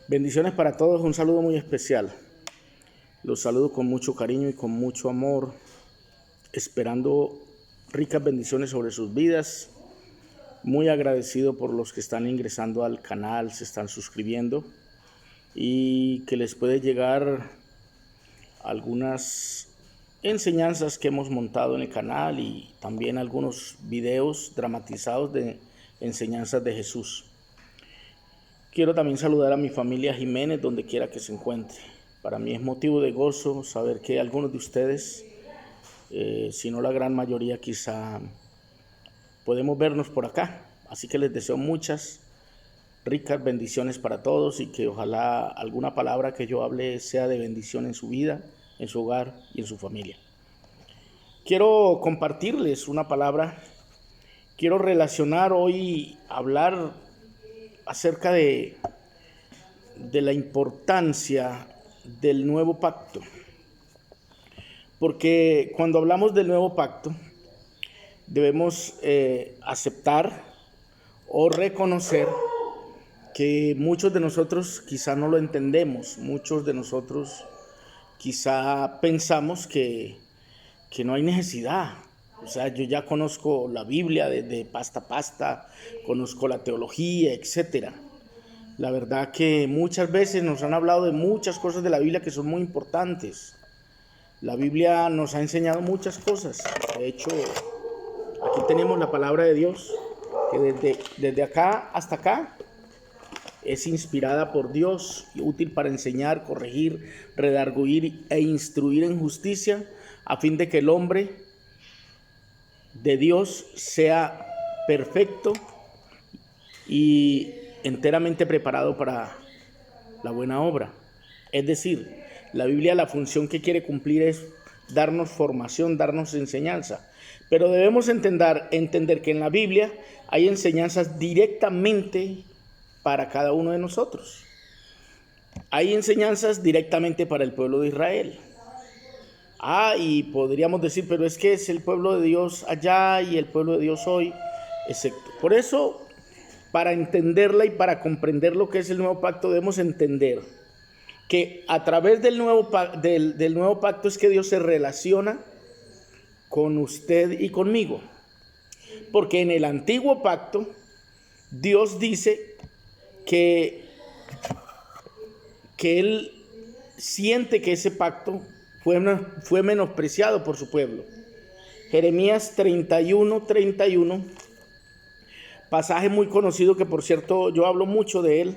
Bendiciones para todos, un saludo muy especial. Los saludo con mucho cariño y con mucho amor, esperando ricas bendiciones sobre sus vidas. Muy agradecido por los que están ingresando al canal, se están suscribiendo y que les puede llegar algunas enseñanzas que hemos montado en el canal y también algunos videos dramatizados de enseñanzas de Jesús. Quiero también saludar a mi familia Jiménez donde quiera que se encuentre. Para mí es motivo de gozo saber que algunos de ustedes, si no la gran mayoría quizá, podemos vernos por acá. Así que les deseo muchas ricas bendiciones para todos y que ojalá alguna palabra que yo hable sea de bendición en su vida, en su hogar y en su familia. Quiero compartirles una palabra. Quiero relacionar hoy, hablar acerca de la importancia del nuevo pacto. Porque cuando hablamos del nuevo pacto, debemos aceptar o reconocer que muchos de nosotros quizá no lo entendemos. Muchos de nosotros quizá pensamos que no hay necesidad. O sea, yo ya conozco la Biblia de pasta a pasta, conozco la teología, etcétera. La verdad que muchas veces nos han hablado de muchas cosas de la Biblia que son muy importantes. La Biblia nos ha enseñado muchas cosas. De hecho, aquí tenemos la palabra de Dios, que desde acá hasta acá es inspirada por Dios y útil para enseñar, corregir, redarguir e instruir en justicia, a fin de que el hombre de Dios sea perfecto y enteramente preparado para la buena obra. Es decir, la Biblia, la función que quiere cumplir es darnos formación, darnos enseñanza. Pero debemos entender que en la Biblia hay enseñanzas directamente para cada uno de nosotros. Hay enseñanzas directamente para el pueblo de Israel. Y podríamos decir, pero es que es el pueblo de Dios allá y el pueblo de Dios hoy, excepto. Por eso, para entenderla y para comprender lo que es el nuevo pacto, debemos entender que a través del nuevo pacto es que Dios se relaciona con usted y conmigo. Porque en el antiguo pacto, Dios dice que Él siente que ese pacto fue menospreciado por su pueblo. Jeremías 31, pasaje muy conocido que, por cierto, yo hablo mucho de él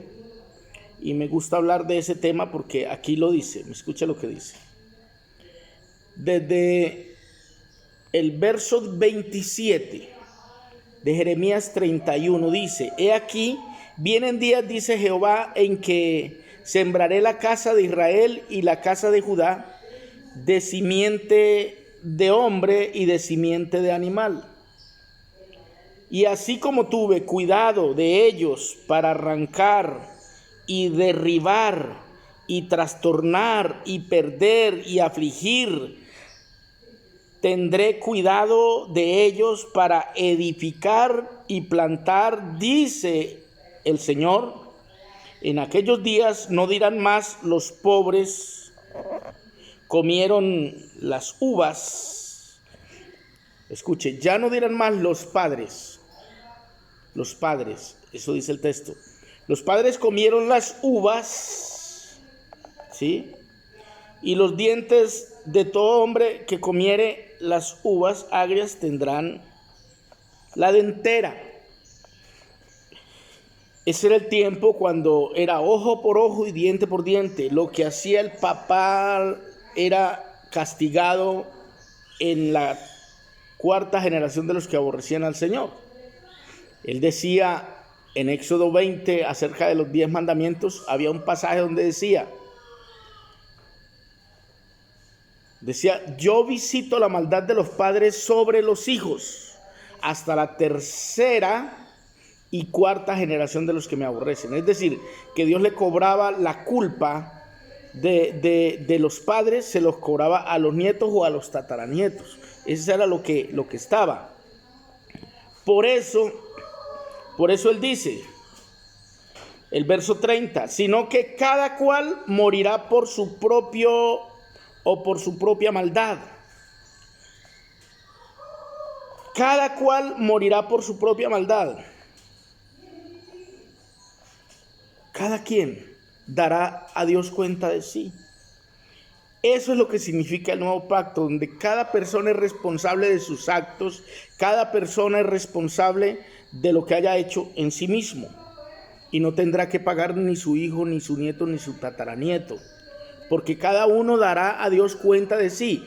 y me gusta hablar de ese tema porque aquí lo dice. Escucha lo que dice. Desde el verso 27 de Jeremías 31 dice: He aquí, vienen días, dice Jehová, en que sembraré la casa de Israel y la casa de Judá de simiente de hombre y de simiente de animal. Y así como tuve cuidado de ellos para arrancar y derribar y trastornar y perder y afligir, tendré cuidado de ellos para edificar y plantar, dice el Señor. En aquellos días no dirán más los pobres, comieron las uvas. Escuche, ya no dirán más los padres, eso dice el texto. Los padres comieron las uvas, ¿sí? Y los dientes de todo hombre que comiere las uvas agrias tendrán la dentera. Ese era el tiempo cuando era ojo por ojo y diente por diente. Lo que hacía el papá era castigado en la cuarta generación de los que aborrecían al Señor. Él decía en Éxodo 20 acerca de los 10 mandamientos, había un pasaje donde decía, yo visito la maldad de los padres sobre los hijos hasta la tercera y cuarta generación de los que me aborrecen. Es decir, que Dios le cobraba la culpa de los padres, se los cobraba a los nietos o a los tataranietos. Eso era lo que estaba. Por eso él dice, el verso 30, sino que cada cual morirá por su propio o por su propia maldad. Cada cual morirá por su propia maldad. Cada quien dará a Dios cuenta de sí. Eso es lo que significa el nuevo pacto, donde cada persona es responsable de sus actos, cada persona es responsable de lo que haya hecho en sí mismo. Y no tendrá que pagar ni su hijo, ni su nieto, ni su tataranieto, porque cada uno dará a Dios cuenta de sí.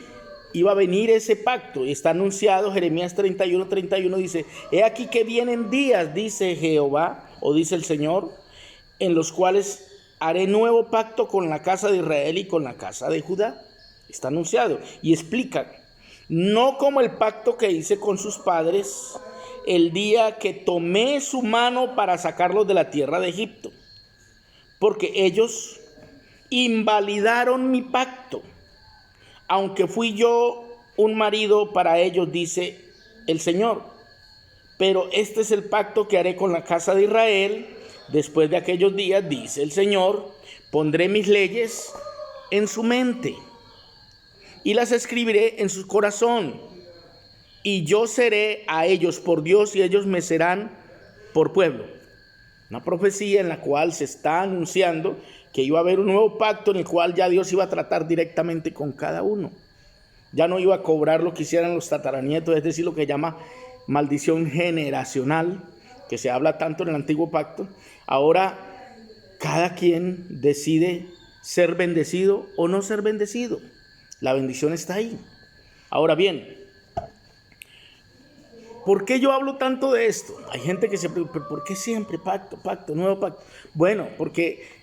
Iba a venir ese pacto, y está anunciado. Jeremías 31 dice: he aquí que vienen días, dice Jehová, o dice el Señor, en los cuales haré nuevo pacto con la casa de Israel y con la casa de Judá. Está anunciado, y explica: no como el pacto que hice con sus padres el día que tomé su mano para sacarlos de la tierra de Egipto, porque ellos invalidaron mi pacto, aunque fui yo un marido para ellos, dice el Señor. Pero este es el pacto que haré con la casa de Israel después de aquellos días, dice el Señor. Pondré mis leyes en su mente y las escribiré en su corazón, y yo seré a ellos por Dios y ellos me serán por pueblo. Una profecía en la cual se está anunciando que iba a haber un nuevo pacto en el cual ya Dios iba a tratar directamente con cada uno. Ya no iba a cobrar lo que hicieran los tataranietos, es decir, lo que llama maldición generacional, que se habla tanto en el antiguo pacto. Ahora cada quien decide ser bendecido o no ser bendecido. La bendición está ahí. Ahora bien, ¿por qué yo hablo tanto de esto? Hay gente que se pregunta: ¿por qué siempre pacto, nuevo pacto? Bueno, porque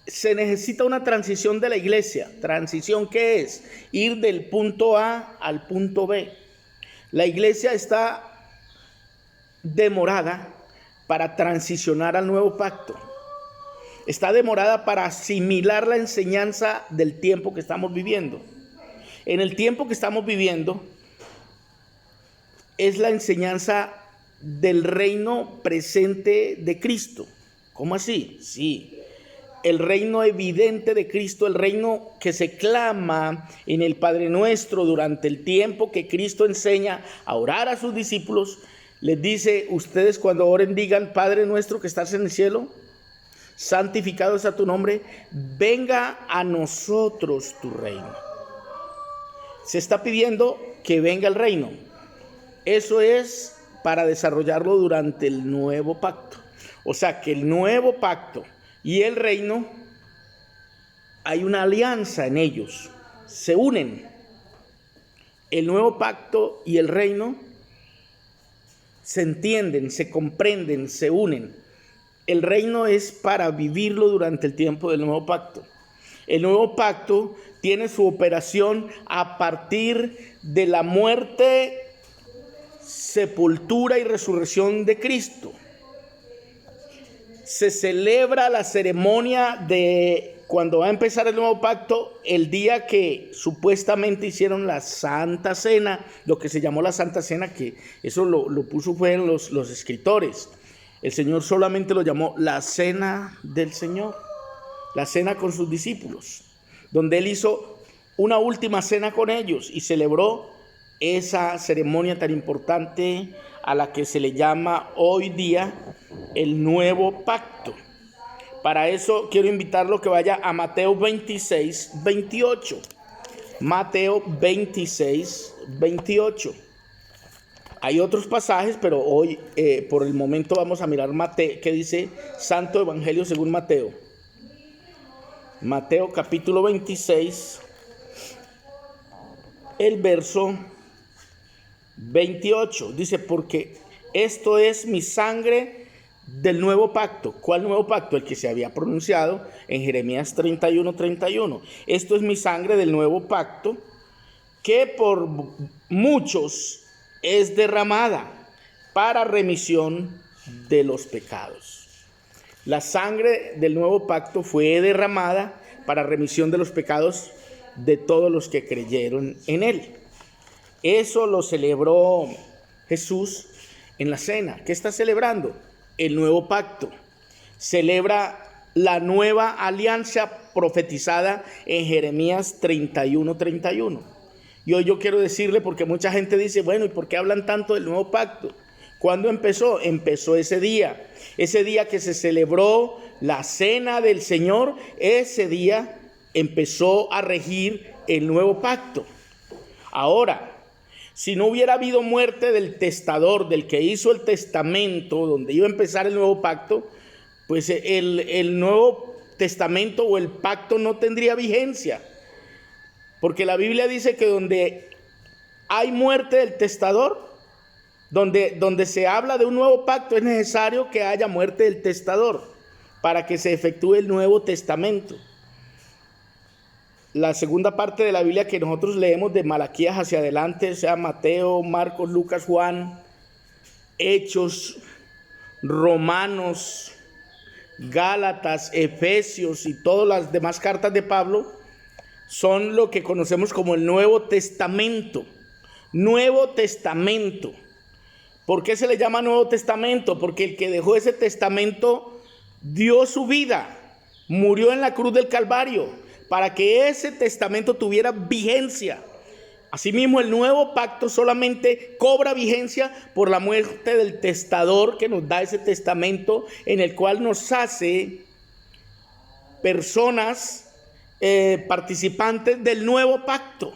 se necesita una transición de la iglesia. ¿Transición qué es? Ir del punto A al punto B. La iglesia está demorada para transicionar al nuevo pacto. Está demorada para asimilar la enseñanza del tiempo que estamos viviendo. En el tiempo que estamos viviendo es la enseñanza del reino presente de Cristo. ¿Cómo así? Sí, el reino evidente de Cristo, el reino que se clama en el Padre Nuestro durante el tiempo que Cristo enseña a orar a sus discípulos. Les dice: ustedes cuando oren digan: Padre nuestro que estás en el cielo, santificado sea tu nombre, venga a nosotros tu reino. Se está pidiendo que venga el reino. Eso es para desarrollarlo durante el nuevo pacto. O sea que el nuevo pacto y el reino, hay una alianza en ellos, se unen. El nuevo pacto y el reino se entienden, se comprenden, se unen. El reino es para vivirlo durante el tiempo del nuevo pacto. El nuevo pacto tiene su operación a partir de la muerte, sepultura y resurrección de Cristo. Se celebra la ceremonia de cuando va a empezar el nuevo pacto, el día que supuestamente hicieron la Santa Cena, lo que se llamó la Santa Cena, que eso lo puso fueron los escritores. El Señor solamente lo llamó la Cena del Señor, la cena con sus discípulos, donde Él hizo una última cena con ellos y celebró esa ceremonia tan importante a la que se le llama hoy día el nuevo pacto. Para eso quiero invitarlo que vaya a Mateo 26, 28. Mateo 26, 28. Hay otros pasajes, pero hoy por el momento vamos a mirar Mateo, que dice Santo Evangelio según Mateo. Mateo capítulo 26, el verso 28. Dice: porque esto es mi sangre del nuevo pacto. ¿Cuál nuevo pacto? El que se había pronunciado en Jeremías 31. Esto es mi sangre del nuevo pacto, que por muchos es derramada para remisión de los pecados. La sangre del nuevo pacto fue derramada para remisión de los pecados de todos los que creyeron en él. Eso lo celebró Jesús en la cena. ¿Qué está celebrando? El nuevo pacto. Celebra la nueva alianza profetizada en Jeremías 31:31. Y hoy yo quiero decirle, porque mucha gente dice, bueno, ¿y por qué hablan tanto del nuevo pacto? ¿Cuándo empezó? Empezó ese día que se celebró la cena del Señor. Ese día empezó a regir el nuevo pacto. Ahora, si no hubiera habido muerte del testador, del que hizo el testamento, donde iba a empezar el nuevo pacto, pues el nuevo testamento o el pacto no tendría vigencia. Porque la Biblia dice que donde hay muerte del testador, donde se habla de un nuevo pacto, es necesario que haya muerte del testador para que se efectúe el Nuevo Testamento. La segunda parte de la Biblia que nosotros leemos de Malaquías hacia adelante, o sea, Mateo, Marcos, Lucas, Juan, Hechos, Romanos, Gálatas, Efesios y todas las demás cartas de Pablo, son lo que conocemos como el Nuevo Testamento. Nuevo Testamento. ¿Por qué se le llama Nuevo Testamento? Porque el que dejó ese testamento dio su vida, murió en la cruz del Calvario, para que ese testamento tuviera vigencia. Asimismo, el nuevo pacto solamente cobra vigencia por la muerte del testador que nos da ese testamento, en el cual nos hace personas participantes del nuevo pacto.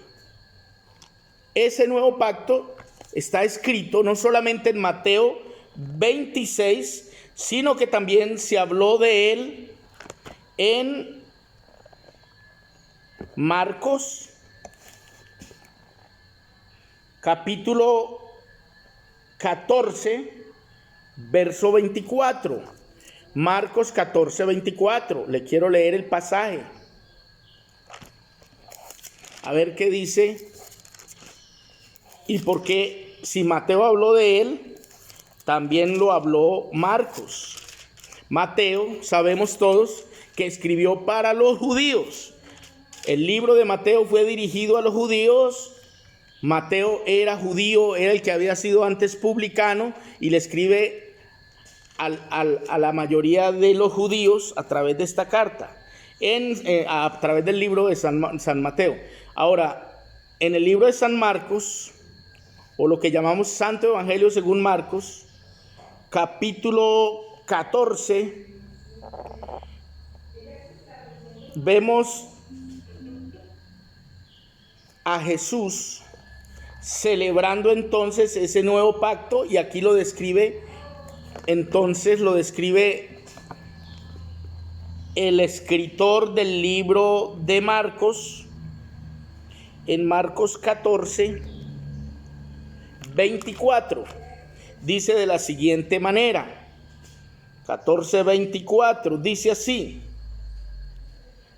Ese nuevo pacto está escrito no solamente en Mateo 26, sino que también se habló de él en Marcos, capítulo 14, verso 24. Marcos 14, 24. Le quiero leer el pasaje. A ver qué dice. Y porque si Mateo habló de él, también lo habló Marcos. Mateo, sabemos todos que escribió para los judíos. El libro de Mateo fue dirigido a los judíos. Mateo era judío, era el que había sido antes publicano, y le escribe a la mayoría de los judíos a través de esta carta, a través del libro de San Mateo. Ahora, en el libro de San Marcos, o lo que llamamos Santo Evangelio según Marcos, capítulo 14, vemos a Jesús celebrando entonces ese nuevo pacto, y aquí lo describe el escritor del libro de Marcos, en Marcos 14, 24, dice de la siguiente manera, 14:24, dice así: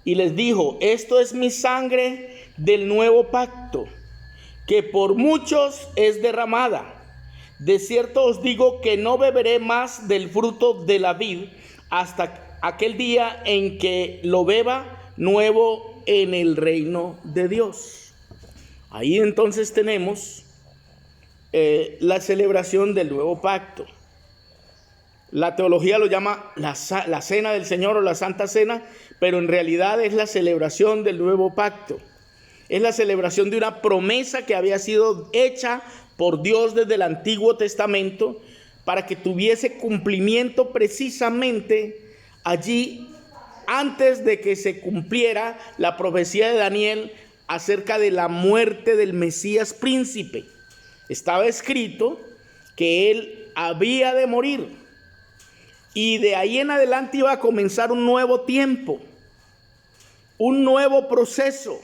y les dijo, esto es mi sangre del nuevo pacto, que por muchos es derramada. De cierto os digo que no beberé más del fruto de la vid hasta aquel día en que lo beba nuevo en el reino de Dios. Ahí entonces tenemos la celebración del nuevo pacto. La teología lo llama la cena del Señor o la Santa Cena, pero en realidad es la celebración del nuevo pacto. Es la celebración de una promesa que había sido hecha por Dios desde el Antiguo Testamento para que tuviese cumplimiento precisamente allí, antes de que se cumpliera la profecía de Daniel acerca de la muerte del Mesías príncipe. Estaba escrito que él había de morir, y de ahí en adelante iba a comenzar un nuevo tiempo, un nuevo proceso,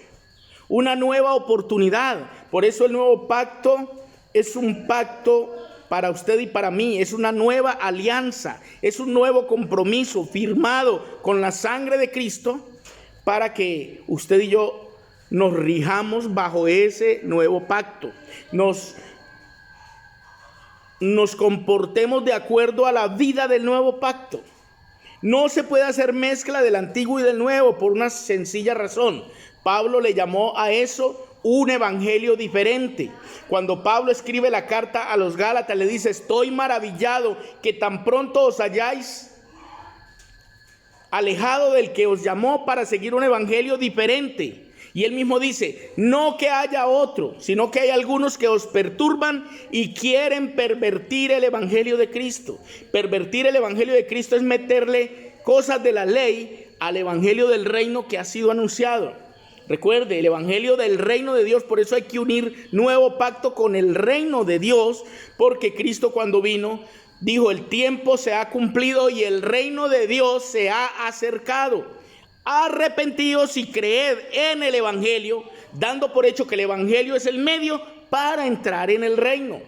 una nueva oportunidad. Por eso el nuevo pacto es un pacto para usted y para mí, es una nueva alianza, es un nuevo compromiso firmado con la sangre de Cristo para que usted y yo nos rijamos bajo ese nuevo pacto, nos comportemos de acuerdo a la vida del nuevo pacto. No se puede hacer mezcla del antiguo y del nuevo por una sencilla razón. Pablo le llamó a eso un evangelio diferente. Cuando Pablo escribe la carta a los Gálatas, le dice: estoy maravillado que tan pronto os hayáis alejado del que os llamó para seguir un evangelio diferente. Y él mismo dice, no que haya otro, sino que hay algunos que os perturban y quieren pervertir el evangelio de Cristo. Pervertir el evangelio de Cristo es meterle cosas de la ley al evangelio del reino que ha sido anunciado. Recuerde, el evangelio del reino de Dios, por eso hay que unir nuevo pacto con el reino de Dios, porque Cristo cuando vino dijo, el tiempo se ha cumplido y el reino de Dios se ha acercado. Arrepentíos y creed en el evangelio, dando por hecho que el evangelio es el medio para entrar en el reino.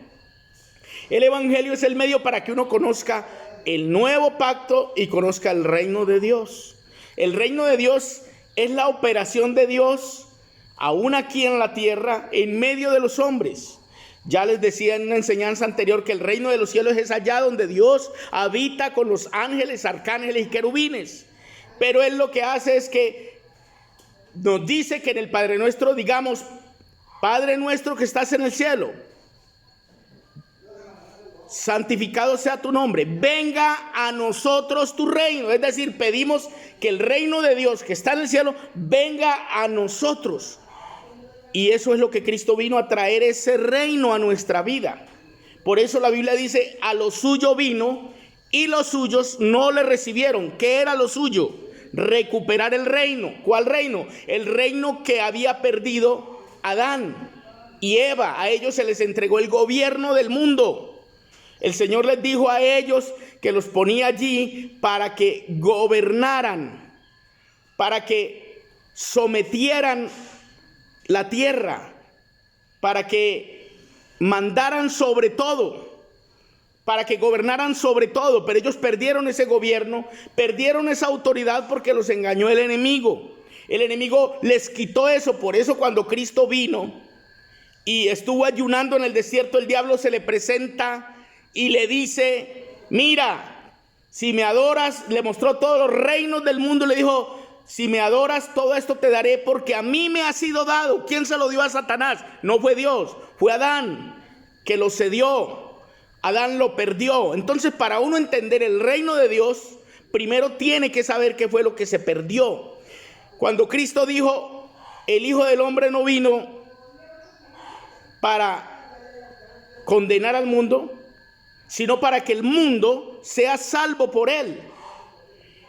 El evangelio es el medio para que uno conozca el nuevo pacto y conozca el reino de Dios. El reino de Dios es la operación de Dios, aún aquí en la tierra, en medio de los hombres. Ya les decía en una enseñanza anterior que el reino de los cielos es allá donde Dios habita con los ángeles, arcángeles y querubines. Pero Él lo que hace es que nos dice que en el Padre Nuestro digamos, Padre nuestro que estás en el cielo, santificado sea tu nombre, venga a nosotros tu reino. Es decir, pedimos que el reino de Dios que está en el cielo venga a nosotros. Y eso es lo que Cristo vino a traer, ese reino a nuestra vida. Por eso la Biblia dice, a lo suyo vino y los suyos no le recibieron. ¿Qué era lo suyo? Recuperar el reino. ¿Cuál reino? El reino que había perdido Adán y Eva. A ellos se les entregó el gobierno del mundo. El Señor les dijo a ellos que los ponía allí para que gobernaran, para que sometieran la tierra, para que mandaran sobre todo, para que gobernaran sobre todo. Pero ellos perdieron ese gobierno, perdieron esa autoridad porque los engañó el enemigo. El enemigo les quitó eso. Por eso cuando Cristo vino y estuvo ayunando en el desierto, el diablo se le presenta y le dice, mira, si me adoras, le mostró todos los reinos del mundo y le dijo, si me adoras, todo esto te daré porque a mí me ha sido dado. ¿Quién se lo dio a Satanás? No fue Dios, fue Adán que lo cedió. Adán lo perdió. Entonces, para uno entender el reino de Dios, primero tiene que saber qué fue lo que se perdió. Cuando Cristo dijo, el Hijo del Hombre no vino para condenar al mundo, sino para que el mundo sea salvo por él.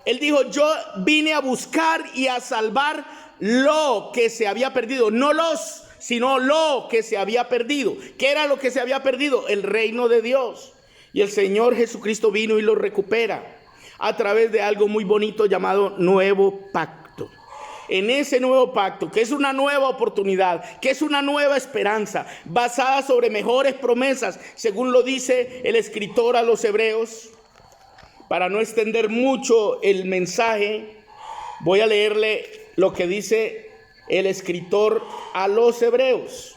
Él dijo, yo vine a buscar y a salvar lo que se había perdido, no los, sino lo que se había perdido. ¿Qué era lo que se había perdido? El reino de Dios. Y el Señor Jesucristo vino y lo recupera a través de algo muy bonito llamado nuevo pacto. En ese nuevo pacto, que es una nueva oportunidad, que es una nueva esperanza, basada sobre mejores promesas, según lo dice el escritor a los Hebreos. Para no extender mucho el mensaje, voy a leerle lo que dice el escritor a los Hebreos.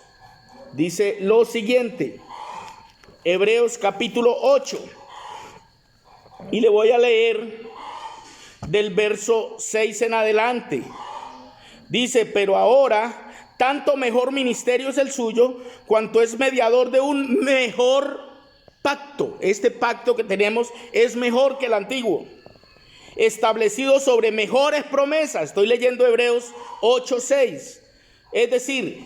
Dice lo siguiente, Hebreos capítulo 8, y le voy a leer del verso 6 en adelante. Dice, pero ahora tanto mejor ministerio es el suyo, cuanto es mediador de un mejor pacto. Este pacto que tenemos es mejor que el antiguo, establecido sobre mejores promesas. Estoy leyendo Hebreos 8:6. Es decir,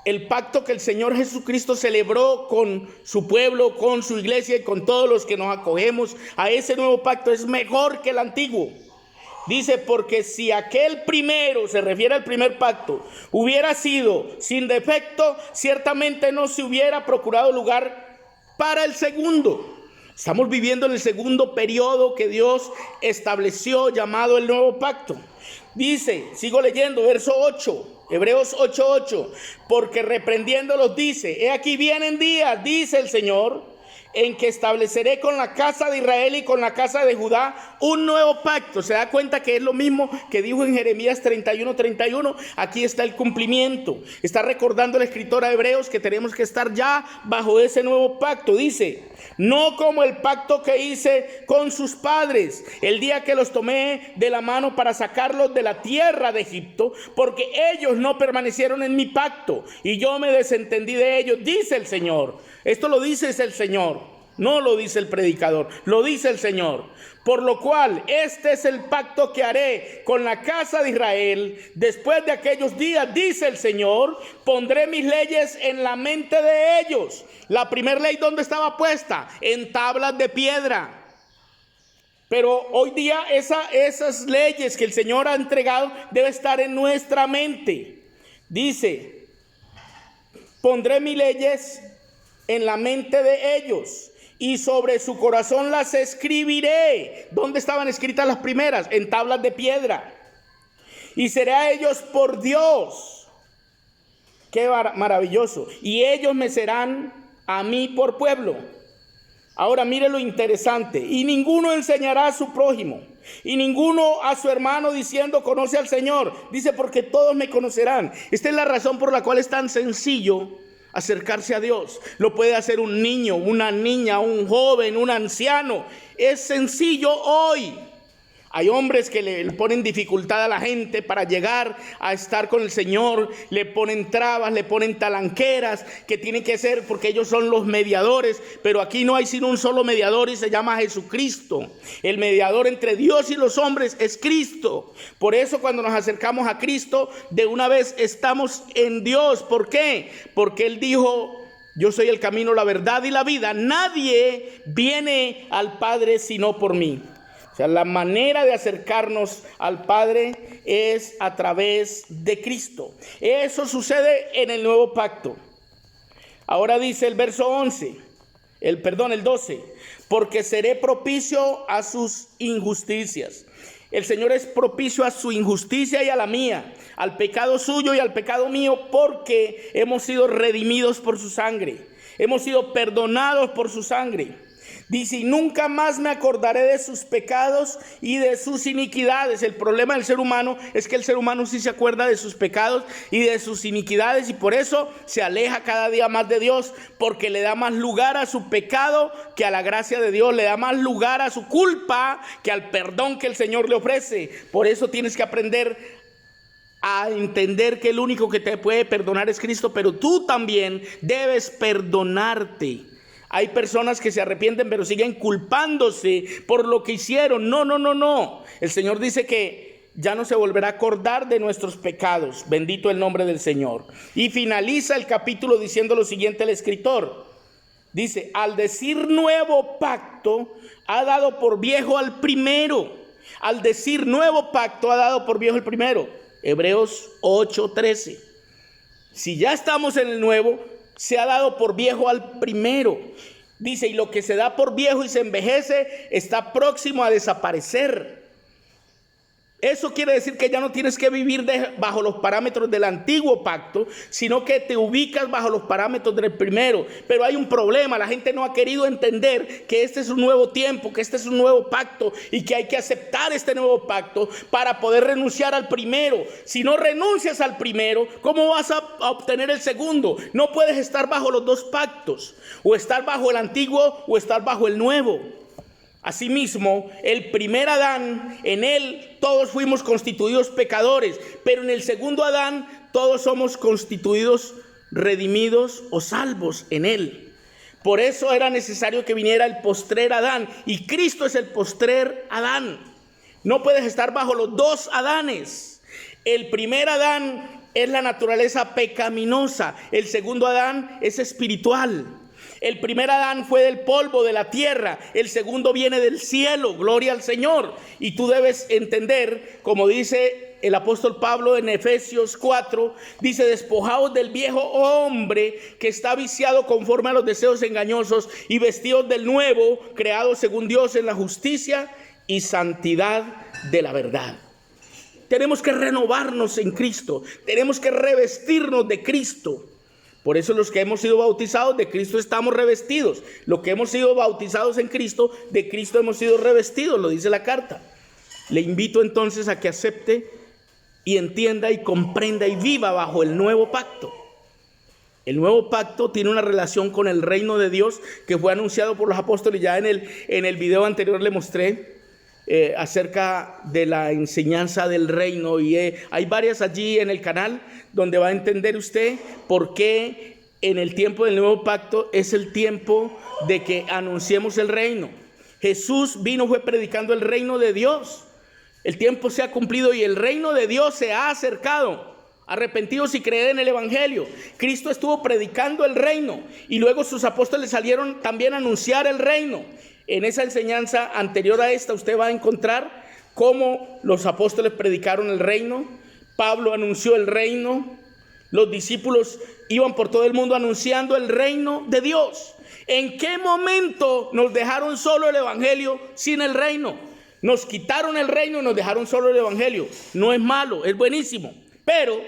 el pacto que el Señor Jesucristo celebró con su pueblo, con su iglesia y con todos los que nos acogemos a ese nuevo pacto es mejor que el antiguo. Dice, porque si aquel primero, se refiere al primer pacto, hubiera sido sin defecto, ciertamente no se hubiera procurado lugar para el segundo. Estamos viviendo en el segundo periodo que Dios estableció, llamado el nuevo pacto. Dice, sigo leyendo, verso 8, Hebreos 8:8, porque reprendiéndolos dice, he aquí vienen días, dice el Señor, en que estableceré con la casa de Israel y con la casa de Judá un nuevo pacto. Se da cuenta que es lo mismo que dijo en Jeremías 31:31. Aquí está el cumplimiento. Está recordando el escritor a Hebreos que tenemos que estar ya bajo ese nuevo pacto. Dice, no como el pacto que hice con sus padres el día que los tomé de la mano para sacarlos de la tierra de Egipto, porque ellos no permanecieron en mi pacto y yo me desentendí de ellos, dice el Señor. Esto lo dice el Señor. No lo dice el predicador, lo dice el Señor. Por lo cual, este es el pacto que haré con la casa de Israel. Después de aquellos días, dice el Señor, pondré mis leyes en la mente de ellos. La primera ley, ¿dónde estaba puesta? En tablas de piedra. Pero hoy día esas leyes que el Señor ha entregado deben estar en nuestra mente. Dice, pondré mis leyes en la mente de ellos y sobre su corazón las escribiré. ¿Dónde estaban escritas las primeras? En tablas de piedra. Y seré a ellos por Dios. Qué maravilloso. Y ellos me serán a mí por pueblo. Ahora mire lo interesante. Y ninguno enseñará a su prójimo, y ninguno a su hermano diciendo conoce al Señor. Dice, porque todos me conocerán. Esta es la razón por la cual es tan sencillo acercarse a Dios. Lo puede hacer un niño, una niña, un joven, un anciano. Es sencillo hoy. Hay hombres que le ponen dificultad a la gente para llegar a estar con el Señor. Le ponen trabas, le ponen talanqueras que tienen que ser porque ellos son los mediadores. Pero aquí no hay sino un solo mediador y se llama Jesucristo. El mediador entre Dios y los hombres es Cristo. Por eso cuando nos acercamos a Cristo, de una vez estamos en Dios. ¿Por qué? Porque Él dijo: yo soy el camino, la verdad y la vida. Nadie viene al Padre sino por mí. O sea, la manera de acercarnos al Padre es a través de Cristo. Eso sucede en el nuevo pacto. Ahora dice el verso 12. Porque seré propicio a sus injusticias. El Señor es propicio a su injusticia y a la mía, al pecado suyo y al pecado mío, porque hemos sido redimidos por su sangre. Hemos sido perdonados por su sangre. Dice, y nunca más me acordaré de sus pecados y de sus iniquidades. El problema del ser humano es que el ser humano sí se acuerda de sus pecados y de sus iniquidades, y por eso se aleja cada día más de Dios, porque le da más lugar a su pecado que a la gracia de Dios, le da más lugar a su culpa que al perdón que el Señor le ofrece. Por eso tienes que aprender a entender que el único que te puede perdonar es Cristo, pero tú también debes perdonarte. Hay personas que se arrepienten pero siguen culpándose por lo que hicieron. No. El Señor dice que ya no se volverá a acordar de nuestros pecados. Bendito el nombre del Señor. Y finaliza el capítulo diciendo lo siguiente el escritor. Dice, al decir nuevo pacto, ha dado por viejo al primero. Al decir nuevo pacto, ha dado por viejo el primero. Hebreos 8:13. Si ya estamos en el nuevo, se ha dado por viejo al primero. Dice, y lo que se da por viejo y se envejece está próximo a desaparecer. Eso quiere decir que ya no tienes que vivir bajo los parámetros del antiguo pacto, sino que te ubicas bajo los parámetros del primero. Pero hay un problema, la gente no ha querido entender que este es un nuevo tiempo, que este es un nuevo pacto y que hay que aceptar este nuevo pacto para poder renunciar al primero. Si no renuncias al primero, ¿cómo vas a obtener el segundo? No puedes estar bajo los dos pactos, o estar bajo el antiguo o estar bajo el nuevo. Asimismo, el primer Adán, en él todos fuimos constituidos pecadores, pero en el segundo Adán todos somos constituidos redimidos o salvos en él. Por eso era necesario que viniera el postrer Adán, y Cristo es el postrer Adán. No puedes estar bajo los dos Adanes. El primer Adán es la naturaleza pecaminosa, el segundo Adán es espiritual. El primer Adán fue del polvo de la tierra, el segundo viene del cielo, gloria al Señor. Y tú debes entender, como dice el apóstol Pablo en Efesios 4, dice, despojaos del viejo hombre que está viciado conforme a los deseos engañosos y vestidos del nuevo, creado según Dios en la justicia y santidad de la verdad. Tenemos que renovarnos en Cristo, tenemos que revestirnos de Cristo. Por eso los que hemos sido bautizados de Cristo estamos revestidos. Los que hemos sido bautizados en Cristo, de Cristo hemos sido revestidos, lo dice la carta. Le invito entonces a que acepte y entienda y comprenda y viva bajo el nuevo pacto. El nuevo pacto tiene una relación con el reino de Dios que fue anunciado por los apóstoles. Ya en el video anterior le mostré acerca de la enseñanza del reino, y hay varias allí en el canal donde va a entender usted por qué en el tiempo del nuevo pacto es el tiempo de que anunciemos el reino. Jesús vino, fue predicando el reino de Dios. El tiempo se ha cumplido y el reino de Dios se ha acercado. Arrepentidos y creed en el evangelio. Cristo estuvo predicando el reino y luego sus apóstoles salieron también a anunciar el reino. En esa enseñanza anterior a esta usted va a encontrar cómo los apóstoles predicaron el reino. Pablo anunció el reino. Los discípulos iban por todo el mundo anunciando el reino de Dios. ¿En qué momento nos dejaron solo el evangelio sin el reino? Nos quitaron el reino y nos dejaron solo el evangelio. No es malo, es buenísimo. Pero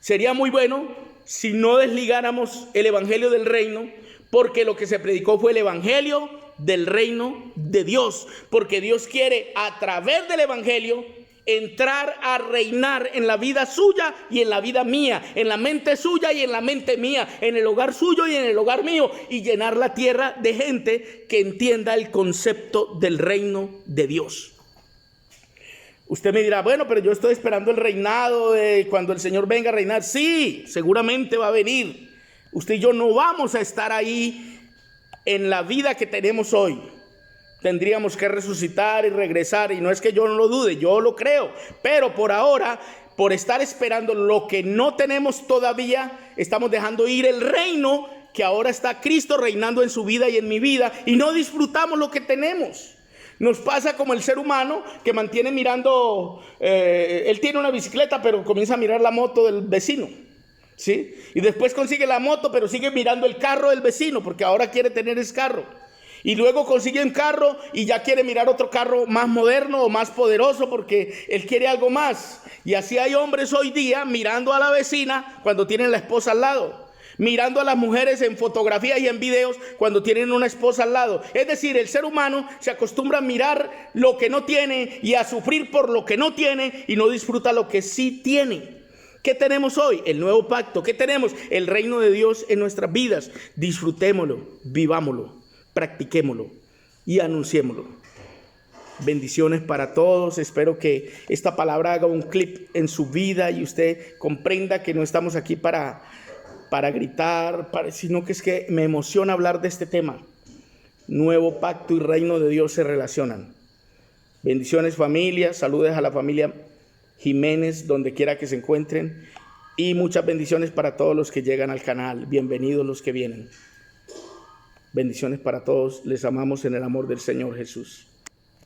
sería muy bueno si no desligáramos el evangelio del reino, porque lo que se predicó fue el evangelio del reino de Dios. Porque Dios quiere a través del evangelio entrar a reinar en la vida suya y en la vida mía, en la mente suya y en la mente mía, en el hogar suyo y en el hogar mío, y llenar la tierra de gente que entienda el concepto del reino de Dios. Usted me dirá, bueno, pero yo estoy esperando el reinado de cuando el Señor venga a reinar. Sí, seguramente va a venir. Usted y yo no vamos a estar ahí en la vida que tenemos hoy. Tendríamos que resucitar y regresar, y no es que yo no lo dude, yo lo creo, pero por ahora, por estar esperando lo que no tenemos todavía, estamos dejando ir el reino que ahora está Cristo reinando en su vida y en mi vida, y no disfrutamos lo que tenemos. Nos pasa como el ser humano que mantiene mirando, él tiene una bicicleta pero comienza a mirar la moto del vecino, ¿sí? Y después consigue la moto pero sigue mirando el carro del vecino porque ahora quiere tener ese carro. Y luego consigue un carro y ya quiere mirar otro carro más moderno o más poderoso porque él quiere algo más. Y así hay hombres hoy día mirando a la vecina cuando tienen la esposa al lado, mirando a las mujeres en fotografías y en videos cuando tienen una esposa al lado. Es decir, el ser humano se acostumbra a mirar lo que no tiene y a sufrir por lo que no tiene y no disfruta lo que sí tiene. ¿Qué tenemos hoy? El nuevo pacto. ¿Qué tenemos? El reino de Dios en nuestras vidas. Disfrutémoslo, vivámoslo, practiquémoslo y anunciémoslo. Bendiciones para todos. Espero que esta palabra haga un clic en su vida y usted comprenda que no estamos aquí para gritar, sino que es que me emociona hablar de este tema. Nuevo pacto y reino de Dios se relacionan. Bendiciones, familia. Saludes a la familia Jiménez donde quiera que se encuentren, y muchas bendiciones para todos los que llegan al canal. Bienvenidos los que vienen. Bendiciones para todos. Les amamos en el amor del Señor Jesús.